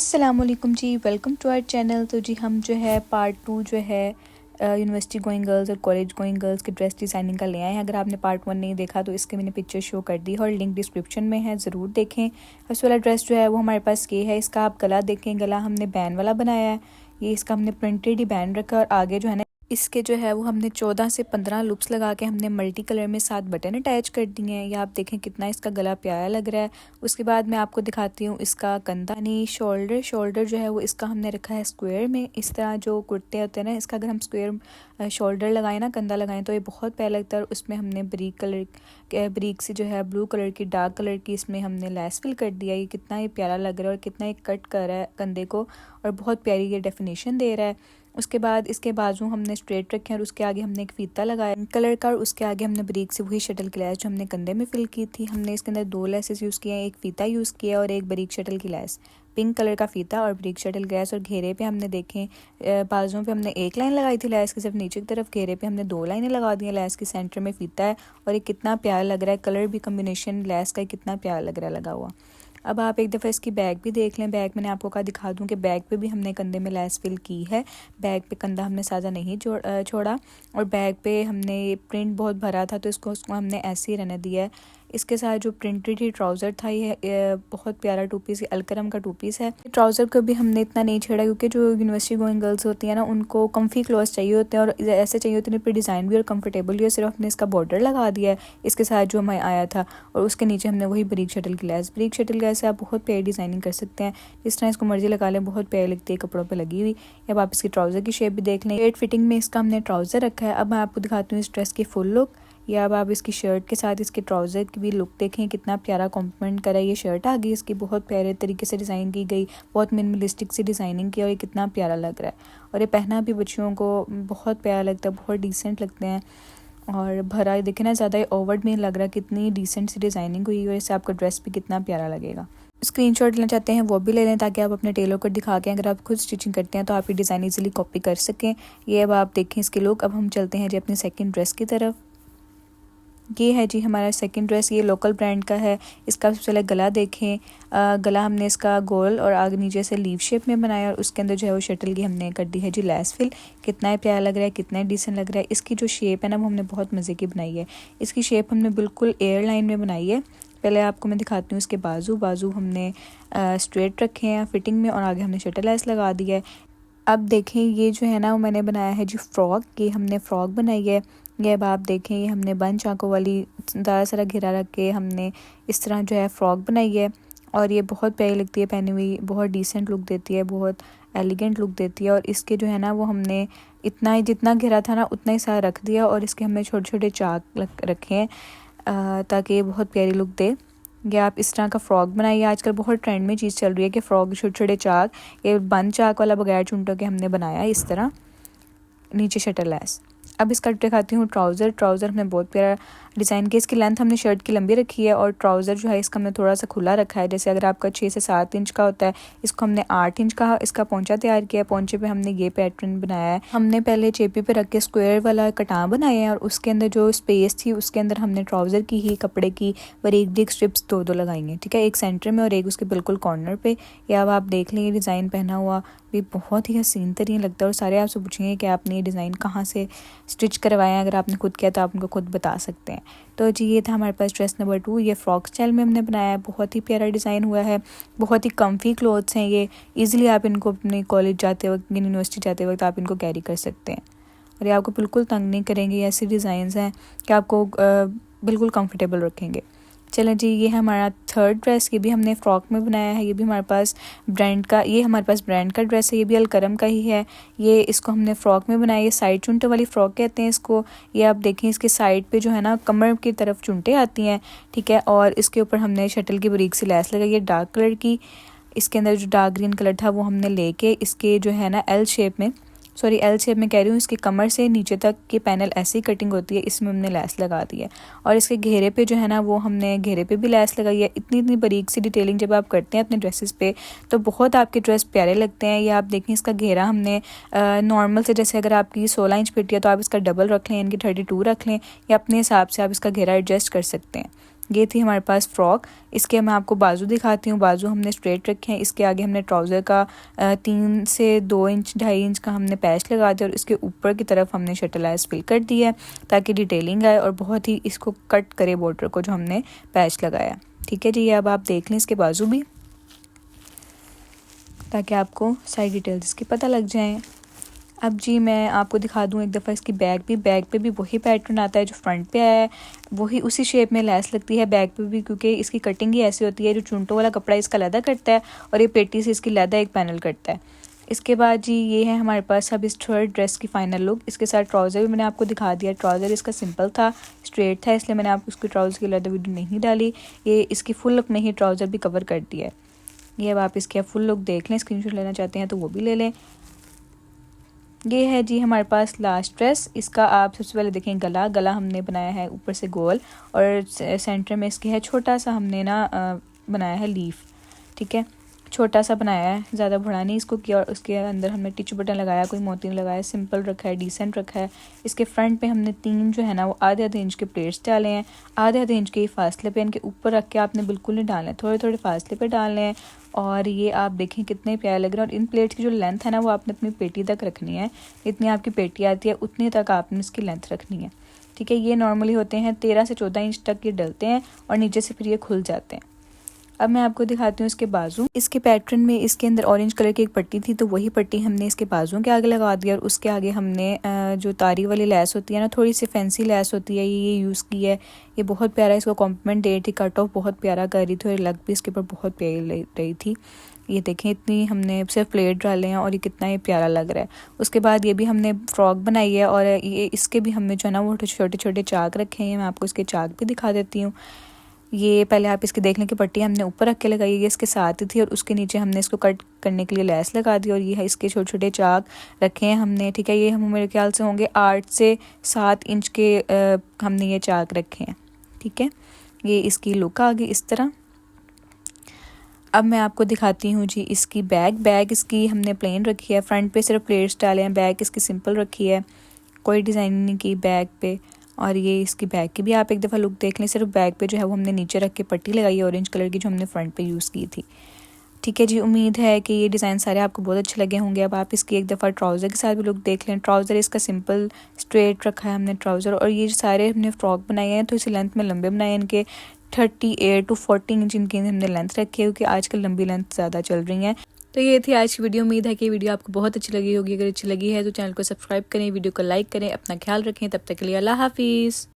अस्सलामुअलैकुम जी, welcome to our channel. तो जी हम जो है पार्ट 2 जो है यूनिवर्सिटी गोइंग गर्ल्स और कॉलेज गोइंग गर्ल्स की ड्रेस डिज़ाइनिंग का ले आए हैं। अगर आपने पार्ट 1 नहीं देखा तो इसके मैंने पिक्चर शो कर दी है और लिंक डिस्क्रिप्शन में है, ज़रूर देखें। फर्स्ट वाला ड्रेस जो है वो हमारे पास ये है। इसका आप गला देखें, गला हमने बैन वाला बनाया है। ये इसका हमने प्रिंटेड ही बैन रखा और आगे जो है ना इसके जो है वो हमने 14 से 15 लूप्स लगा के हमने मल्टी कलर में 7 बटन अटैच कर दिए हैं। ये आप देखें कितना इसका गला प्यारा लग रहा है। उसके बाद मैं आपको दिखाती हूँ इसका कंधा यानी शोल्डर जो है वो इसका हमने रखा है स्क्वायर में। इस तरह जो कुर्ते होते हैं ना, इसका अगर हम स्क्वायर शोल्डर लगाएं ना, कंधा लगाएं तो ये बहुत प्यारा लगता है। और उसमें हमने ब्रीक से जो है ब्लू कलर की, डार्क कलर की इसमें हमने लेस फिल कर दिया। ये कितना ही प्यारा लग रहा है और कितना ही कट कर रहा है कंधे को और बहुत प्यारी ये डेफिनेशन दे रहा है। उसके बाद इसके बाजू हमने स्ट्रेट रखे और उसके आगे हमने एक फीता लगाया कलर का और उसके आगे हमने ब्रीक से वही शटल की लैस जो हमने कंधे में फिल की थी। हमने इसके अंदर 2 लेसेस यूज़ किए हैं, एक फीता यूज़ किया और एक ब्रीक शटल की लैस। पिंक कलर का फीता और ब्रीक शटल की लैस। और घेरे पे हमने देखें बाजुओं पे हमने एक लाइन लगाई थी लैस की, सिर्फ नीचे की तरफ घेरे पे हमने 2 लाइनें लगा दी हैं। लैस की सेंटर में फीता है और ये कितना प्यारा लग रहा है। कलर भी कम्बिनेशन लैस का कितना प्यारा लग रहा है लगा हुआ। अब आप एक दफ़ा इसकी बैग भी देख लें। बैग मैंने आपको कहा दिखा दूं कि बैग पे भी हमने कंधे में लैस फिल की है। बैग पे कंधा हमने सादा नहीं छोड़ा और बैग पे हमने प्रिंट बहुत भरा था तो उसको हमने ऐसे ही रहने दिया है। इसके साथ जो प्रिंटेड ही ट्राउज़र था, ये बहुत प्यारा 2 पीस अलकरम का 2 पीस है। ट्राउज़र को भी हमने इतना नहीं छेड़ा क्योंकि जो यूनिवर्सिटी गोइंग गर्ल्स होती है ना, उनको कम्फी क्लोथ चाहिए होते हैं और ऐसे चाहिए होते हैं पर डिज़ाइन भी और कंफर्टेबल भी। और सिर्फ हमने इसका बॉर्डर लगा दिया है इसके साथ जो हमें आया था और उसके नीचे हमने वही ब्रीक शटल की लैस से आप बहुत प्यारी डिज़ाइनिंग कर सकते हैं। जिस तरह इसको मर्जी लगा लें, बहुत प्यारी लगती है कपड़ों पे लगी हुई। अब आप इसकी ट्राउज़र की शेप भी देख लें। स्ट्रेट फिटिंग में इसका हमने ट्राउज़र रखा है। अब मैं आपको दिखाती हूँ इस ड्रेस की फुल लुक। या अब आप इसकी शर्ट के साथ इसके ट्राउज़र की भी लुक देखें, कितना प्यारा कॉम्प्लीमेंट करा ये शर्ट आ गई। इसकी बहुत प्यारे तरीके से डिज़ाइन की गई, बहुत मिनिमलिस्टिक सी डिज़ाइनिंग की और ये कितना प्यारा लग रहा है। और ये पहना भी बच्चियों को बहुत प्यारा लगता है, बहुत डिसेंट लगते हैं और भरा देखे ना, ज़्यादा ओवर में लग रहा है। कितनी डिसेंट सी डिज़ाइनिंग हुई है, इससे आपका ड्रेस भी कितना प्यारा लगेगा। स्क्रीनशॉट लेना चाहते हैं वो भी ले लें ताकि आप अपने टेलर को दिखा के अगर आप खुद स्टिचिंग करते हैं तो आप ये डिज़ाइन इजीली कॉपी कर सकें। ये अब आप देखें इसकी लुक। अब हम चलते हैं जी अपनी सेकंड ड्रेस की तरफ। ये है जी हमारा सेकंड ड्रेस। ये लोकल ब्रांड का है। इसका सबसे पहले गला देखें। गला हमने इसका गोल और आगे नीचे से लीव शेप में बनाया और उसके अंदर जो है वो शटल की हमने कर दी है जी लैस फिल। कितना ही प्यारा लग रहा है, कितना ही डिसेंट लग रहा है। इसकी जो शेप है ना वो हमने बहुत मज़े की बनाई है। इसकी शेप हमने बिल्कुल एयर लाइन में बनाई है। पहले आपको मैं दिखाती हूँ इसके बाजू हमने स्ट्रेट रखे हैं फिटिंग में और आगे हमने शटल लैस लगा दी है। अब देखें ये जो है ना वो मैंने बनाया है जी फ्रॉक। ये हमने फ़्रॉक बनाई है। ये अब आप देखें ये हमने बन चाकों वाली ज़्यादा सारा घेरा रख के हमने इस तरह जो है फ़्रॉक बनाई है और ये बहुत प्यारी लगती है पहनी हुई, बहुत डिसेंट लुक देती है, बहुत एलिगेंट लुक देती है। और इसके जो है ना वो हमने इतना ही जितना घेरा था ना उतना ही सारा रख दिया और इसके हमने छोटे छोटे चाक रखे हैं ताकि ये बहुत प्यारी लुक दे। ये आप इस तरह का फ्रॉक बनाइए। आजकल बहुत ट्रेंड में चीज़ चल रही है कि फ़्रॉक छोटे छोटे चाक, ये बंद चाक वाला बगैर चुंटों के हमने बनाया इस तरह, नीचे शटल लैस। अब इसका दिखाती हूँ ट्राउज़र हमने बहुत प्यारा डिज़ाइन किया। इसकी लेंथ हमने शर्ट की लंबी रखी है और ट्राउज़र जो है इसका हमने थोड़ा सा खुला रखा है। जैसे अगर आपका 6 से 7 इंच का होता है, इसको हमने 8 इंच का इसका पोंचा तैयार किया है। पोंचे पे हमने ये पैटर्न बनाया है। हमने पहले चेपी पे रख के स्क्वायर वाला कटां बनाए हैं और उसके अंदर जो स्पेस थी उसके अंदर हमने ट्राउज़र की ही कपड़े की बारीक स्ट्रिप्स 2 लगाई हैं, ठीक है, एक सेंटर में और एक उसके बिल्कुल कॉर्नर पे। या अब आप देख लें ये डिज़ाइन पहना हुआ भी बहुत ही हसीन तरीन लगता है। और सारे आपसे पूछेंगे कि आपने ये डिज़ाइन कहाँ से स्टिच करवाया है। अगर आपने खुद किया तो आप उनको खुद बता सकते हैं। तो जी ये था हमारे पास ड्रेस नंबर 2। ये फ्रॉक स्टाइल में हमने बनाया है। बहुत ही प्यारा डिज़ाइन हुआ है, बहुत ही कम्फी क्लोथ्स हैं ये। ईज़िली आप इनको अपने कॉलेज जाते वक्त, यूनिवर्सिटी जाते वक्त आप इनको कैरी कर सकते हैं और ये आपको बिल्कुल तंग नहीं करेंगे। ऐसे डिज़ाइंस हैं कि आपको बिल्कुल कंफर्टेबल रखेंगे। चलें जी ये हमारा थर्ड ड्रेस। ये भी हमने फ़्रॉक में बनाया है। ये भी हमारे पास ब्रांड का ड्रेस है। ये भी अलकरम का ही है। ये इसको हमने फ़्रॉक में बनाया। ये साइड चुनटे वाली फ़्रॉक कहते हैं इसको। ये आप देखें इसके साइड पे जो है ना कमर की तरफ चुनटे आती हैं, ठीक है, और इसके ऊपर हमने शटल की बारीक सी लैस लगाई है डार्क कलर की। इसके अंदर जो डार्क ग्रीन कलर था वो हमने लेके इसके जो है ना एल शेप में कह रही हूँ, इसकी कमर से नीचे तक की पैनल ऐसी कटिंग होती है, इसमें हमने लैस लगा दी है। और इसके घेरे पे जो है ना वो हमने घेरे पे भी लैस लगाई है। इतनी बारीक सी डिटेलिंग जब आप करते हैं अपने ड्रेसेस पे तो बहुत आपके ड्रेस प्यारे लगते हैं। ये आप देखें इसका घेरा हमने नॉर्मल से, जैसे अगर आपकी 16 इंच पेटी है तो आप इसका डबल रख लें, यानी कि 32 रख लें, या अपने हिसाब से आप इसका घेरा एडजस्ट कर सकते हैं। ये थी हमारे पास फ़्रॉक। इसके मैं आपको बाजू दिखाती हूँ। बाजू हमने स्ट्रेट रखे हैं। इसके आगे हमने ट्राउज़र का 3 से 2 इंच 2.5 इंच का हमने पैच लगा दिया और इसके ऊपर की तरफ हमने शटलाइज फिल कर दिया है ताकि डिटेलिंग आए और बहुत ही इसको कट करे बॉर्डर को जो हमने पैच लगाया। ठीक है जी, अब आप देख लें इसके बाजू भी, ताकि आपको सारी डिटेल्स इसकी पता लग जाएं। अब जी मैं आपको दिखा दूँ एक दफ़ा इसकी बैक पे भी वही पैटर्न आता है जो फ्रंट पे आया है, वही उसी शेप में लेस लगती है बैक पे भी, क्योंकि इसकी कटिंग ही ऐसी होती है। जो चुनटों वाला कपड़ा इसका लैदा करता है और ये पेटी से इसकी लैदा एक पैनल करता है। इसके बाद जी ये है हमारे पास अब इस थर्ड ड्रेस की फ़ाइनल लुक। इसके साथ ट्राउज़र भी मैंने आपको दिखा दिया। ट्राउज़र इसका सिंपल था, स्ट्रेट था, इसलिए मैंने आपको उसकी ट्राउज़र की लैदा वीडियो नहीं डाली। ये इसकी फुल लुक में ही ट्राउज़र भी कवर कर दिया है। ये अब आप इसकी फुल लुक देख लें, स्क्रीनशॉट लेना चाहते हैं तो वो भी ले लें। ये है जी हमारे पास लास्ट ड्रेस। इसका आप सबसे पहले देखें गला हमने बनाया है ऊपर से गोल और सेंटर में इसके है छोटा सा हमने बनाया है लीफ। ठीक है, छोटा सा बनाया है, ज़्यादा बड़ा नहीं इसको किया। और उसके अंदर हमने टिच बटन लगाया, कोई मोती नहीं लगाया, सिंपल रखा है, डिसेंट रखा है। इसके फ्रंट पे हमने 3 जो है ना वो आधे इंच के प्लेट्स डाले हैं, आधे इंच के फासले पे। इनके ऊपर रख के आपने बिल्कुल नहीं डालना है, थोड़े थोड़े फासले पे डालने हैं। और ये आप देखें कितने प्यारे लग रहे हैं। और इन प्लेट्स की जो लेंथ है ना वो आपने अपनी पेटी तक रखनी है। इतनी आपकी पेटी आती है उतनी तक आपने इसकी लेंथ रखनी है। ठीक है, ये नॉर्मली होते हैं 13 से 14 इंच तक ये डलते हैं और नीचे से फिर ये खुल जाते हैं। अब मैं आपको दिखाती हूँ इसके बाजू। इसके पैटर्न में इसके अंदर ऑरेंज कलर की एक पट्टी थी, तो वही पट्टी हमने इसके बाजुओं के आगे लगा दिया। और उसके आगे हमने जो तारी वाली लैस होती है ना, थोड़ी सी फैंसी लैस होती है, ये यूज़ की है। ये बहुत प्यारा, इसको कॉम्प्लीमेंट दे रही थी, कट ऑफ बहुत प्यारा कर रही थी और लग भी इसके ऊपर बहुत प्यारी लग रही थी। ये देखें इतनी हमने सिर्फ प्लेट डाले हैं और ये कितना ही प्यारा लग रहा है। उसके बाद ये भी हमने फ्रॉक बनाई है और ये इसके भी हमने जो है ना वो छोटे छोटे चाक रखे हैं। मैं आपको इसके चाक भी दिखा देती हूँ। ये पहले आप इसके देख लें कि पट्टी हमने ऊपर रख के लगाई है, इसके साथ ही थी और उसके नीचे हमने इसको कट करने के लिए लैस लगा दी। और ये है इसके छोटे छोटे चाक रखे हैं हमने। ठीक है, ये हम मेरे ख्याल से होंगे 8 से 7 इंच के हमने ये चाक रखे हैं। ठीक है, ये इसकी लुक आ गई इस तरह। अब मैं आपको दिखाती हूँ जी इसकी बैग इसकी हमने प्लेन रखी है, फ्रंट पे सिर्फ प्लेट्स डाले हैं, बैग इसकी सिंपल रखी है, कोई डिज़ाइन नहीं की बैग पे। और ये इसकी बैग की भी आप एक दफ़ा लुक देख लें। सिर्फ बैग पे जो है वो हमने नीचे रख के पट्टी लगाई है ऑरेंज कलर की, जो हमने फ्रंट पे यूज़ की थी। ठीक है जी, उम्मीद है कि ये डिज़ाइन सारे आपको बहुत अच्छे लगे होंगे। अब आप इसकी एक दफ़ा ट्राउज़र के साथ भी लुक देख लें। ट्राउज़र इसका सिंपल स्ट्रेट रखा है हमने ट्राउज़र, और ये सारे हमने फ्रॉक बनाए हैं तो इसी लेंथ में लंबे बनाए हैं। इनके 38 to 40 इंच इनकी हमने लेंथ रखी है, क्योंकि आजकल लंबी लेंथ ज़्यादा चल रही हैं। तो ये थी आज की वीडियो। उम्मीद है कि वीडियो आपको बहुत अच्छी लगी होगी। अगर अच्छी लगी है तो चैनल को सब्सक्राइब करें, वीडियो को लाइक करें, अपना ख्याल रखें। तब तक के लिए अल्लाह हाफिज़।